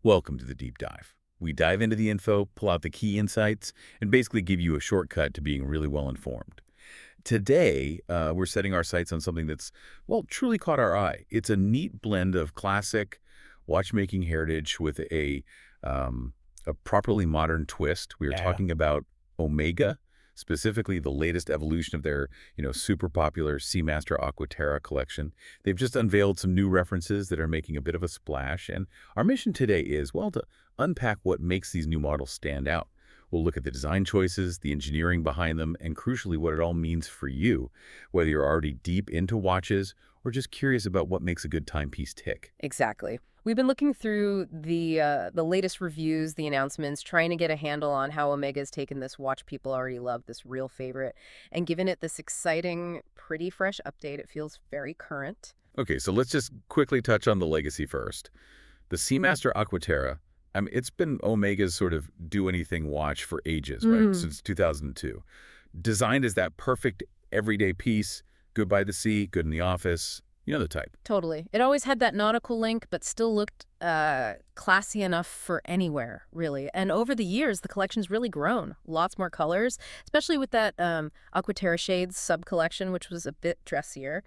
Welcome to the deep dive. We dive into the info, pull out the key insights, and basically give you a shortcut to being really well informed. Today, we're setting our sights on something that's, well, truly caught our eye. It's a neat blend of classic watchmaking heritage with a properly modern twist. We are Yeah. talking about Omega, specifically the latest evolution of their, super popular Seamaster Aqua Terra collection. They've just unveiled some new references that are making a bit of a splash, and our mission today is, well, to unpack what makes these new models stand out. We'll look at the design choices, the engineering behind them, and crucially, what it all means for you, whether you're already deep into watches or just curious about what makes a good timepiece tick. Exactly. We've been looking through the latest reviews, the announcements, trying to get a handle on how Omega's taken this watch people already love, this real favorite, and given it this exciting, pretty fresh update. It feels very current. Okay, so let's just quickly touch on the legacy first. The Seamaster Aqua Terra, I mean, it's been Omega's sort of do-anything watch for ages, right? Since 2002. Designed as that perfect everyday piece, good by the sea, good in the office, you know the type. Totally. It always had that nautical link, but still looked classy enough for anywhere, really. And over the years, the collection's really grown. Lots more colors, especially with that Aqua Terra Shades sub-collection, which was a bit dressier.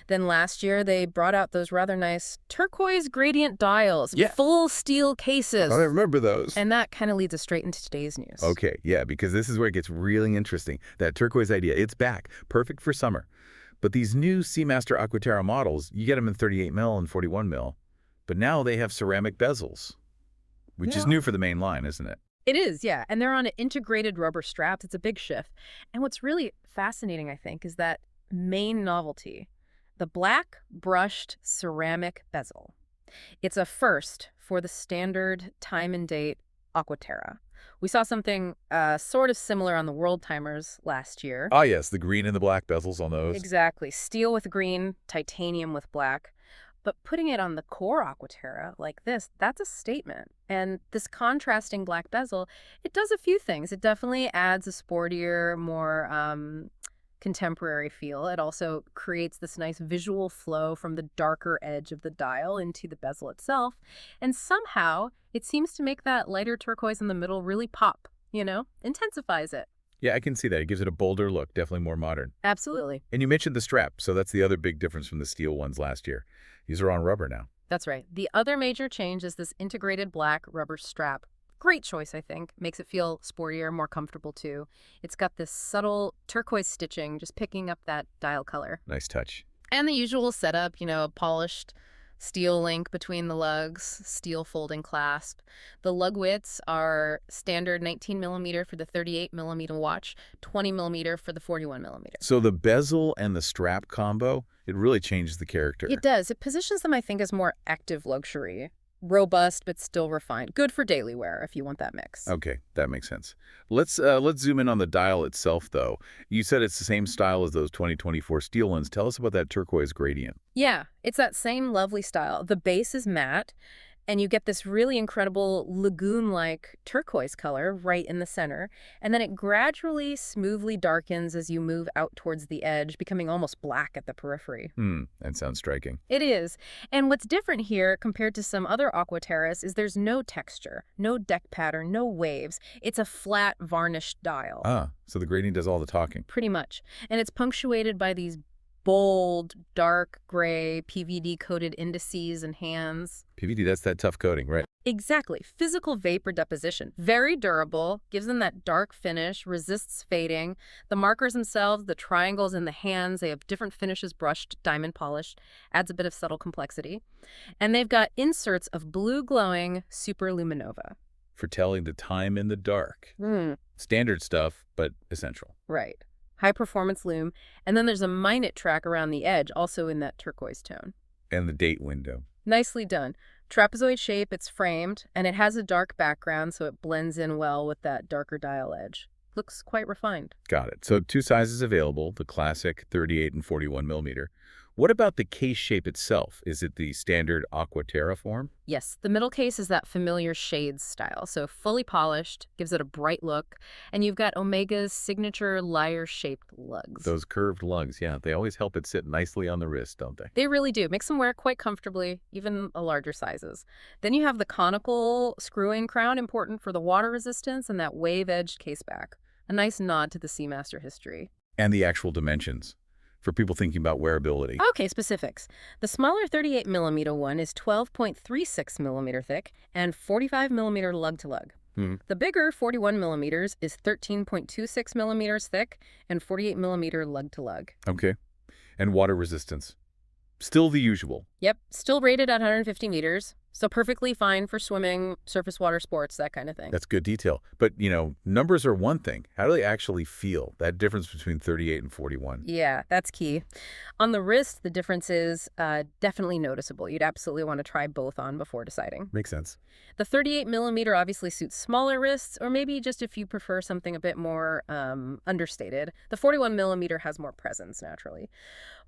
Then last year, they brought out those rather nice turquoise gradient dials, Yeah. full steel cases. I remember those. And that kind of leads us straight into today's news. Okay, yeah, because this is where it gets really interesting. That turquoise idea, it's back. Perfect for summer. But these new Seamaster Aqua Terra models, you get them in 38 mil and 41 mil. But now they have ceramic bezels, which is Yeah. new for the main line, isn't it? It is, yeah. And they're on integrated rubber straps. It's a big shift. And what's really fascinating, I think, is that main novelty, the black brushed ceramic bezel. It's a first for the standard time and date Aqua Terra. We saw something sort of similar on the World Timers last year. Ah, yes, the green and the black bezels on those. Exactly. Steel with green, titanium with black. But putting it on the core Aqua Terra like this, that's a statement. And this contrasting black bezel, it does a few things. It definitely adds a sportier, more contemporary feel. It also creates this nice visual flow from the darker edge of the dial into the bezel itself. And somehow, it seems to make that lighter turquoise in the middle really pop, intensifies it. Yeah, I can see that. It gives it a bolder look, definitely more modern. Absolutely. And you mentioned the strap, so that's the other big difference from the steel ones last year. These are on rubber now. That's right. The other major change is this integrated black rubber strap. Great choice, I think. Makes it feel sportier, more comfortable, too. It's got this subtle turquoise stitching, just picking up that dial color. Nice touch. And the usual setup, a polished steel link between the lugs, steel folding clasp. The lug widths are standard 19 millimeter for the 38 millimeter watch, 20 millimeter for the 41 millimeter. So the bezel and the strap combo, it really changes the character. It does. It positions them, I think, as more active luxury. Robust, but still refined. Good for daily wear if you want that mix. Okay, that makes sense. Let's zoom in on the dial itself, though. You said it's the same style as those 2024 steel ones. Tell us about that turquoise gradient. Yeah, it's that same lovely style. The base is matte, and you get this really incredible lagoon-like turquoise color right in the center. And then it gradually, smoothly darkens as you move out towards the edge, becoming almost black at the periphery. That sounds striking. It is. And what's different here compared to some other Aqua Terras is there's no texture, no deck pattern, no waves. It's a flat, varnished dial. Ah, so the gradient does all the talking. Pretty much. And it's punctuated by these bold, dark gray, PVD-coated indices and hands. PVD, that's that tough coating, right? Exactly. Physical vapor deposition. Very durable, gives them that dark finish, resists fading. The markers themselves, the triangles in the hands, they have different finishes, brushed, diamond polished, adds a bit of subtle complexity. And they've got inserts of blue glowing Super-LumiNova. For telling the time in the dark. Standard stuff, but essential. Right. High performance lume. And then there's a minute track around the edge, also in that turquoise tone. And the date window. Nicely done. Trapezoid shape, it's framed, and it has a dark background, so it blends in well with that darker dial edge. Looks quite refined. Got it. So 2 sizes available, the classic 38 and 41 millimeter. What about the case shape itself? Is it the standard Aqua Terra form? Yes, the middle case is that familiar shades style, so fully polished, gives it a bright look, and you've got Omega's signature lyre-shaped lugs. Those curved lugs, yeah, they always help it sit nicely on the wrist, don't they? They really do. Makes them wear quite comfortably, even a larger sizes. Then you have the conical screw-in crown, important for the water resistance, and that wave-edged caseback. A nice nod to the Seamaster history. And the actual dimensions, for people thinking about wearability. Okay, specifics. The smaller 38mm one is 12.36mm thick and 45mm lug-to-lug. Hmm. The bigger 41mm is 13.26mm thick and 48mm lug-to-lug. Okay. And water resistance. Still the usual. Yep, still rated at 150 meters, so perfectly fine for swimming, surface water sports, that kind of thing. That's good detail. But, numbers are one thing. How do they actually feel? That difference between 38 and 41. Yeah, that's key. On the wrist, the difference is definitely noticeable. You'd absolutely want to try both on before deciding. Makes sense. The 38mm obviously suits smaller wrists, or maybe just if you prefer something a bit more understated. The 41mm has more presence, naturally.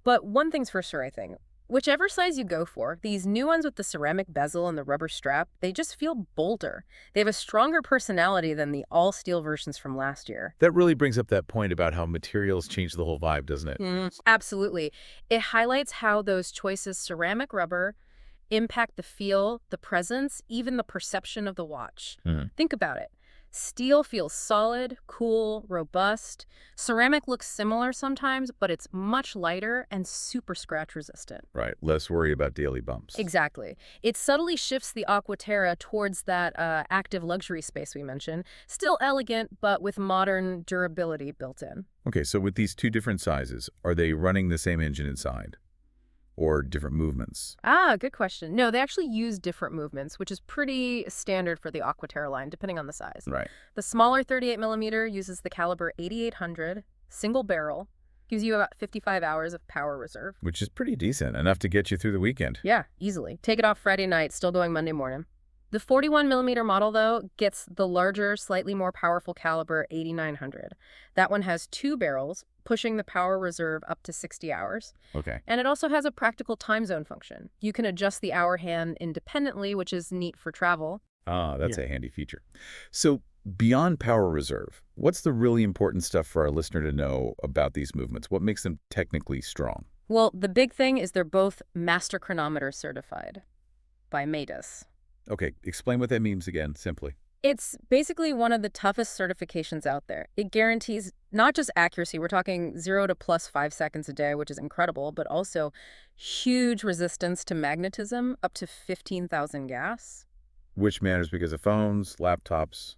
But one thing's for sure, I think. Whichever size you go for, these new ones with the ceramic bezel and the rubber strap, they just feel bolder. They have a stronger personality than the all-steel versions from last year. That really brings up that point about how materials change the whole vibe, doesn't it? Absolutely. It highlights how those choices, ceramic rubber, impact the feel, the presence, even the perception of the watch. Think about it. Steel feels solid, cool, robust. Ceramic looks similar sometimes, but it's much lighter and super scratch resistant. Right. Less worry about daily bumps. Exactly. It subtly shifts the Aqua Terra towards that active luxury space we mentioned. Still elegant, but with modern durability built in. Okay, so with these two different sizes, are they running the same engine inside? Or different movements? Good question. No, they actually use different movements, which is pretty standard for the Aqua Terra line, depending on the size. Right. The smaller 38mm uses the caliber 8800, single barrel, gives you about 55 hours of power reserve. Which is pretty decent, enough to get you through the weekend. Yeah, easily. Take it off Friday night, still going Monday morning. The 41mm model, though, gets the larger, slightly more powerful caliber 8900. That one has two barrels, pushing the power reserve up to 60 hours. Okay. And it also has a practical time zone function. You can adjust the hour hand independently, which is neat for travel. That's a handy feature. So beyond power reserve, what's the really important stuff for our listener to know about these movements? What makes them technically strong? Well, the big thing is they're both Master Chronometer certified by MEDAS. Okay, explain what that means again, simply. It's basically one of the toughest certifications out there. It guarantees not just accuracy, we're talking 0 to plus 5 seconds a day, which is incredible, but also huge resistance to magnetism, up to 15,000 gas. Which matters because of phones, laptops,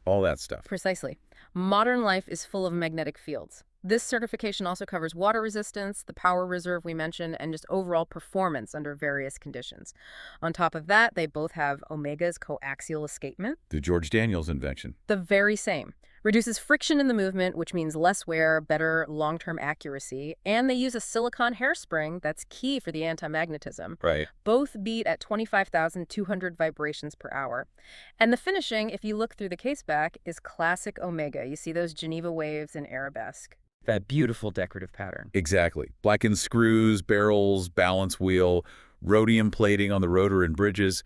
all that stuff. Precisely. Modern life is full of magnetic fields. This certification also covers water resistance, the power reserve we mentioned, and just overall performance under various conditions. On top of that, they both have Omega's coaxial escapement. The George Daniels invention. The very same. Reduces friction in the movement, which means less wear, better long-term accuracy, and they use a silicone hairspring that's key for the anti-magnetism. Right. Both beat at 25,200 vibrations per hour. And the finishing, if you look through the caseback, is classic Omega. You see those Geneva waves in arabesque. That beautiful decorative pattern. Exactly. Blackened screws, barrels, balance wheel, rhodium plating on the rotor and bridges.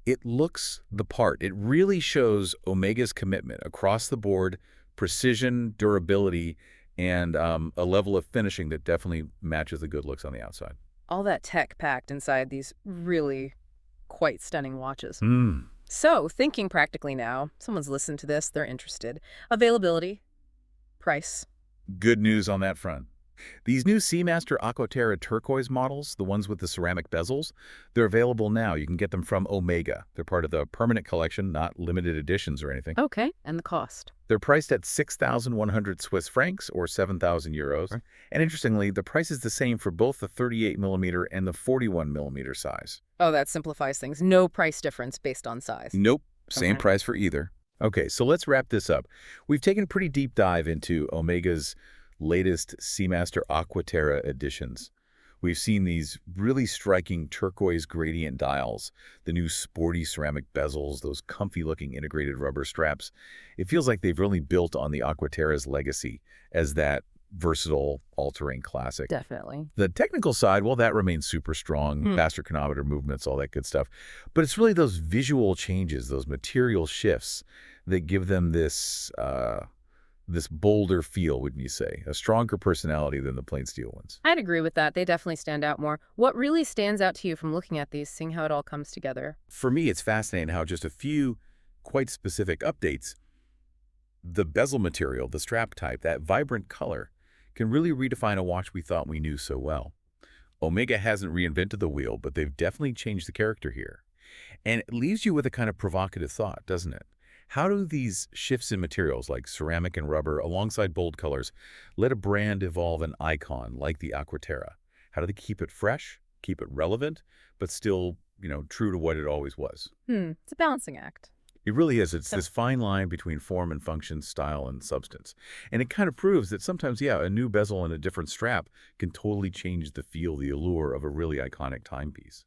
It looks the part. It really shows Omega's commitment across the board, precision, durability, and a level of finishing that definitely matches the good looks on the outside. All that tech packed inside these really quite stunning watches. Mm. So, thinking practically now, someone's listened to this, they're interested. Availability, price. Good news on that front. These new Seamaster Aqua Terra Turquoise models, the ones with the ceramic bezels, they're available now. You can get them from Omega. They're part of the permanent collection, not limited editions or anything. Okay, and the cost? They're priced at 6,100 Swiss francs or 7,000 euros. Right. And interestingly, the price is the same for both the 38mm and the 41mm size. Oh, that simplifies things. No price difference based on size. Nope, same Okay. price for either. Okay, so let's wrap this up. We've taken a pretty deep dive into Omega's latest Seamaster Aqua Terra editions. We've seen these really striking turquoise gradient dials, the new sporty ceramic bezels, those comfy-looking integrated rubber straps. It feels like they've really built on the Aqua Terra's legacy as that versatile, all-terrain classic. Definitely. The technical side, well, that remains super strong, Master Chronometer movements, all that good stuff. But it's really those visual changes, those material shifts that give them this bolder feel, wouldn't you say? A stronger personality than the plain steel ones. I'd agree with that. They definitely stand out more. What really stands out to you from looking at these, seeing how it all comes together? For me, it's fascinating how just a few quite specific updates, the bezel material, the strap type, that vibrant color, can really redefine a watch we thought we knew so well. Omega hasn't reinvented the wheel, but they've definitely changed the character here. And it leaves you with a kind of provocative thought, doesn't it? How do these shifts in materials like ceramic and rubber alongside bold colors let a brand evolve an icon like the Aqua Terra? How do they keep it fresh, keep it relevant, but still, true to what it always was? It's a balancing act. It really is. It's this fine line between form and function, style and substance. And it kind of proves that sometimes, a new bezel and a different strap can totally change the feel, the allure of a really iconic timepiece.